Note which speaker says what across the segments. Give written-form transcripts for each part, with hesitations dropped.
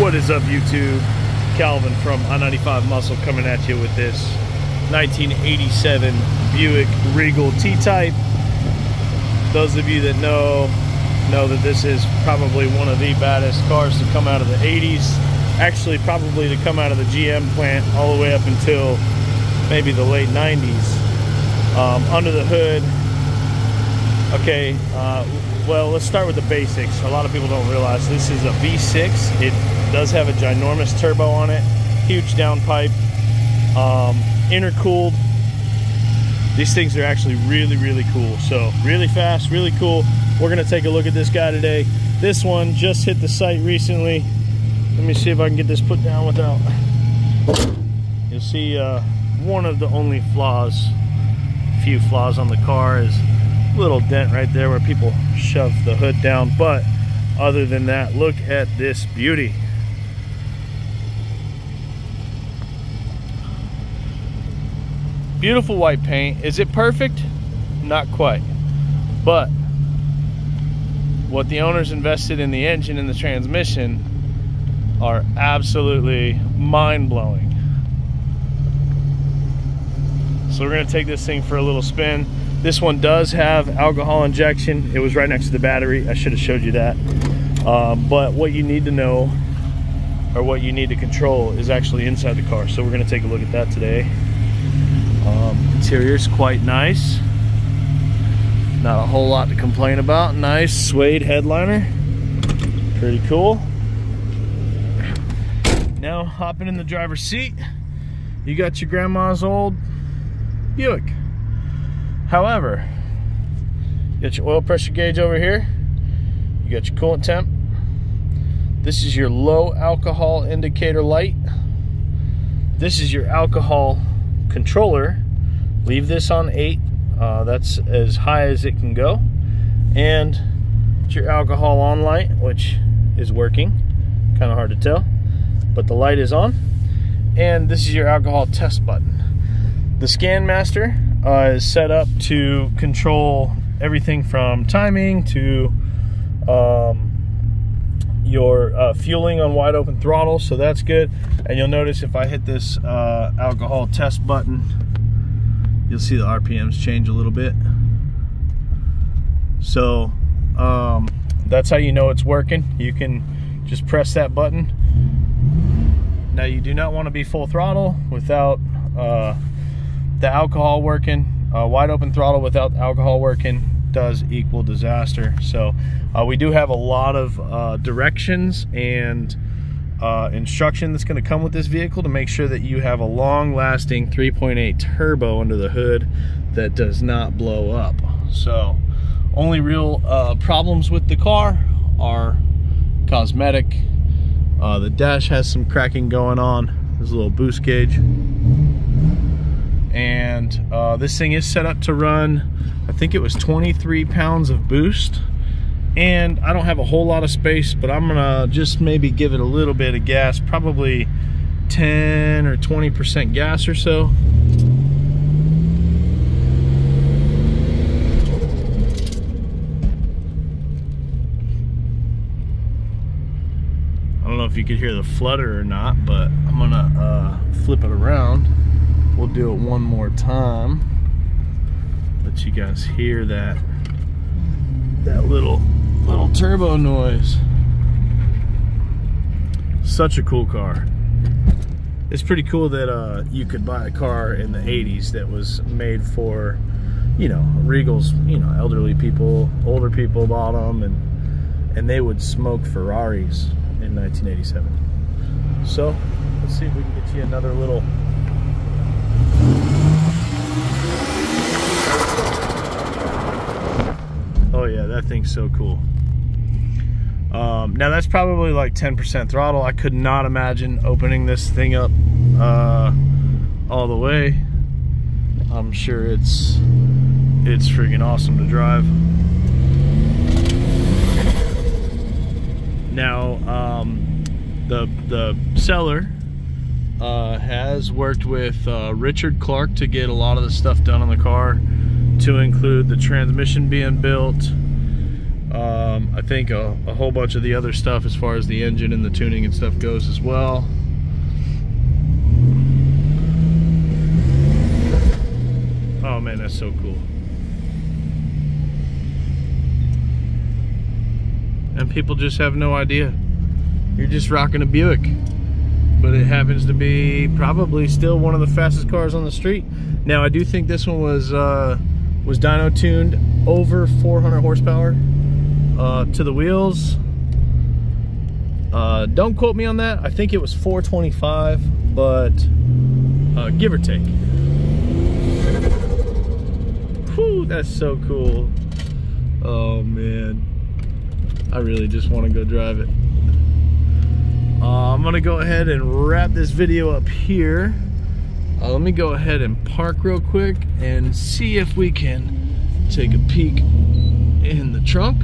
Speaker 1: What is up, YouTube? Calvin from I-95 Muscle coming at you with this 1987 Buick Regal T-Type. Those of you that know that this is probably one of the baddest cars to come out of the 80s. Actually, probably to come out of the GM plant all the way up until maybe the late 90s. Under the hood, okay, well, let's start with the basics. A lot of people don't realize this is a V6. It does have a ginormous turbo on it, huge downpipe, intercooled. These things are actually really cool. So really fast, really cool. We're gonna take a look at this guy today. This one just hit the site recently. Let me see if I can get this put down without. You'll see one of the only flaws, few flaws on the car is a little dent right there where people shove the hood down. But other than that, look at this beauty. Beautiful white paint. Is it perfect? Not quite. But what the owners invested in the engine and the transmission are absolutely mind-blowing. So we're going to take this thing for a little spin. This one does have alcohol injection. It was right next to the battery. I should have showed you that. But what you need to know, or what you need to control, is actually inside the car. So we're going to take a look at that today. Interior's quite nice. Not a whole lot to complain about. Nice suede headliner. Pretty cool. Now hopping in the driver's seat, you got your grandma's old Buick. However, you got your oil pressure gauge over here. You got your coolant temp. This is your low alcohol indicator light. This is your alcohol controller. Leave this on 8. That's as high as it can go. And it's your alcohol on light, which is working. Kind of hard to tell, but the light is on. And this is your alcohol test button. The Scanmaster is set up to control everything from timing to your fueling on wide open throttle, so that's good. And you'll notice if I hit this alcohol test button, you'll see the RPMs change a little bit. So that's how you know it's working. You can just press that button. Now you do not want to be full throttle without the alcohol working. Wide open throttle without alcohol working does equal disaster. So we do have a lot of directions and instruction that's going to come with this vehicle to make sure that you have a long-lasting 3.8 turbo under the hood that does not blow up. So only real problems with the car are cosmetic. The dash has some cracking going on. There's a little boost gauge. And this thing is set up to run, I think it was 23 pounds of boost. And I don't have a whole lot of space, but I'm gonna just maybe give it a little bit of gas, probably 10 or 20% gas or so. I don't know if you could hear the flutter or not, but I'm gonna flip it around. We'll do it one more time. Let you guys hear that little turbo noise. Such a cool car. It's pretty cool that you could buy a car in the 80s that was made for, you know, Regals, you know, elderly people, older people bought them, and they would smoke Ferraris in 1987. So let's see if we can get you another little. Oh yeah, that thing's so cool. Now that's probably like 10% throttle. I could not imagine opening this thing up all the way. I'm sure it's freaking awesome to drive. Now the seller has worked with Richard Clark to get a lot of the stuff done on the car, to include the transmission being built, I think a whole bunch of the other stuff as far as the engine and the tuning and stuff goes as well. Oh man, that's so cool. And people just have no idea. You're just rocking a Buick. But it happens to be probably still one of the fastest cars on the street. Now I do think this one was dyno tuned over 400 horsepower to the wheels. Don't quote me on that. I think it was 425, but give or take. Whew, that's so cool. Oh man, I really just want to go drive it. I'm gonna go ahead and wrap this video up here. Let me go ahead and park real quick and see if we can take a peek in the trunk.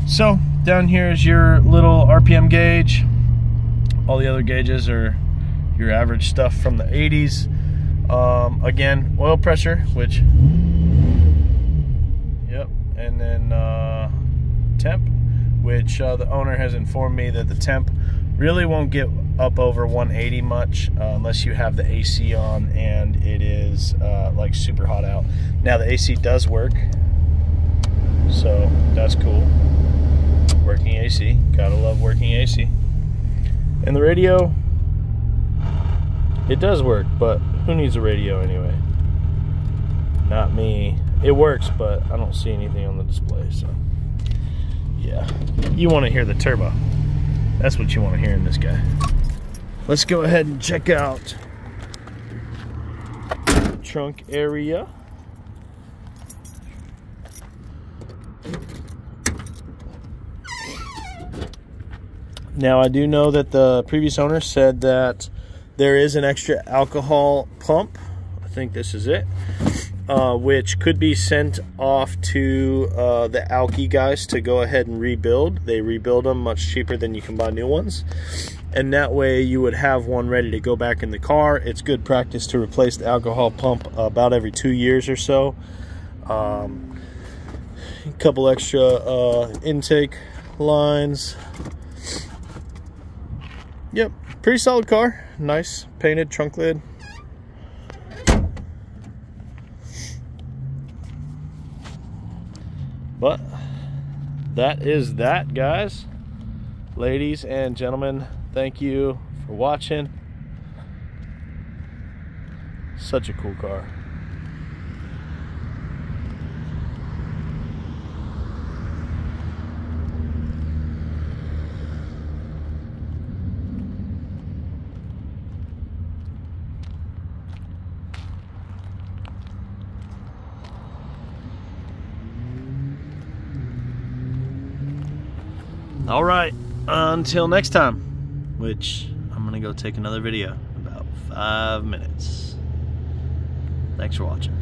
Speaker 1: So down here is your little RPM gauge. All the other gauges are your average stuff from the 80s. Again, oil pressure, which, yep, and then temp, which the owner has informed me that the temp really won't get up over 180 much unless you have the AC on and it is like super hot out. Now the AC does work, so that's cool. Working AC, gotta love working AC. And the radio, it does work, but who needs a radio anyway? Not me. It works, but I don't see anything on the display, so yeah. You want to hear the turbo. That's what you want to hear in this guy. Let's go ahead and check out the trunk area. Now I do know that the previous owner said that there is an extra alcohol pump. I think this is it. Which could be sent off to the Alky guys to go ahead and rebuild. They rebuild them much cheaper than you can buy new ones. And that way you would have one ready to go back in the car. It's good practice to replace the alcohol pump about every 2 years or so. A couple extra intake lines. Yep, pretty solid car. Nice painted trunk lid. But that is that, guys. Ladies and gentlemen, thank you for watching. Such a cool car. All right, until next time, which I'm gonna go take another video in about 5 minutes. Thanks for watching.